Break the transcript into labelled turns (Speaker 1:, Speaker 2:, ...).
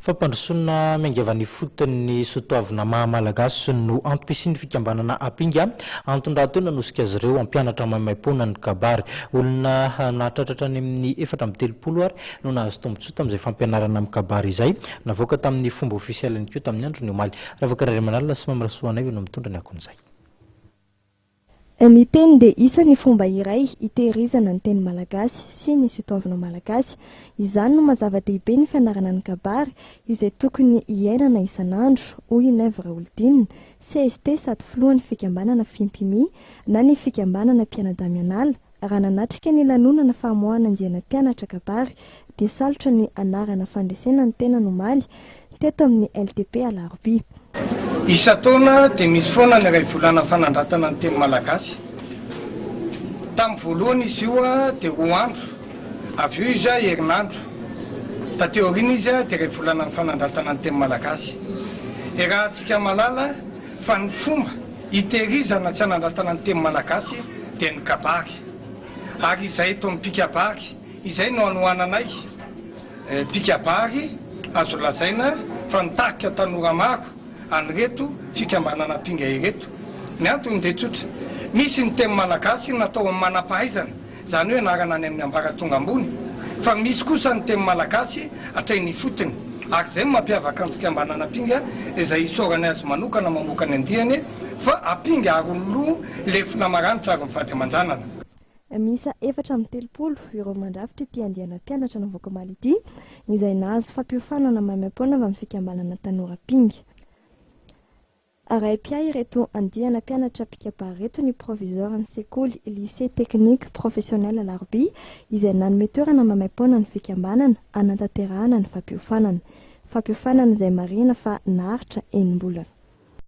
Speaker 1: Fampandrosoana miangavany fotony sotoavina mahamalagasy no antom-pisiany fikambanana apinga antondrahatona nosika azy ireo ampianatra maimaimpoana ny kabary olona nahatratratra any amin'ny 430 ary no nahazo tombontsoa tamin'izay fampianarana amin'ny kabary izay navoaka tamin'ny fomba ofisialy koa tamin'ny andro ny omaly raha vokarary manalina sy mamirasoana io no mitondra ny akon'izay.
Speaker 2: Ny teny dia isan'ny fomba iray hitehirizana ny teny malagasy sy ny sotoavina malagasy. Izany no mazava-dehibe ny fianarana ny kabary izay tokony hiainana isan'andro hoy Nèvre Oldine, CST sady filohan'ny fikambanana Fimpimi na ny fikambanana Mpianadaminala raha nanatrika ny lanonana famoahana andiana mpianatra kabary dia salotra ny anarana fandresena ny tena nomaly teto amin'ny LTP Alarobia.
Speaker 3: Isa-taona dia misy foana ny iray volana fanandratana ny teny malagasy. Tamin'ny voalohany izy io dia roa andro, avy eo izy herinandro. Tateo aoriana izy dia iray volana ny fanandratana ny teny malagasy. Raha antsika malala fa ny fomba hitehirizana tsy hanandratana ny teny malagasy dia ny kabary. Ary izay eto amin'ny pikabary, izay no anohananay. Pikabary azo lazaina fa nitarika tanora maro an'ireto fikambanana apinga ireto. Ny antony dia tsotra, misy ny teny malagasy natao amin'ny manam-pahaizana, izany hoe anarana any amin'ny ambaratonga ambony, fa misy kosa ny teny malagasy hatrainy fotony. Ary izay mampiavaka ny fikambanana apinga izay isaorany azy manokana mamoaka ny andiany fa apinga aroloha lefina maranitra ary mivady aman-janana.
Speaker 2: Misa 430 ireo mandrafitra ity andiana mpianatra navoaka omaly ity izay nahazo fampiofanana maimaimpoana avy amin'ny fikambanana tanora apinga. Araipia ireto andiana mpianatra pikabary reto ny proviseur ny sekoly lycée technique professionnel Alarobia izay nanome toerana maimaimpoana ny fikambanana anatanterahana ny fampiofanana izay marina fa naharitra enim-bolana.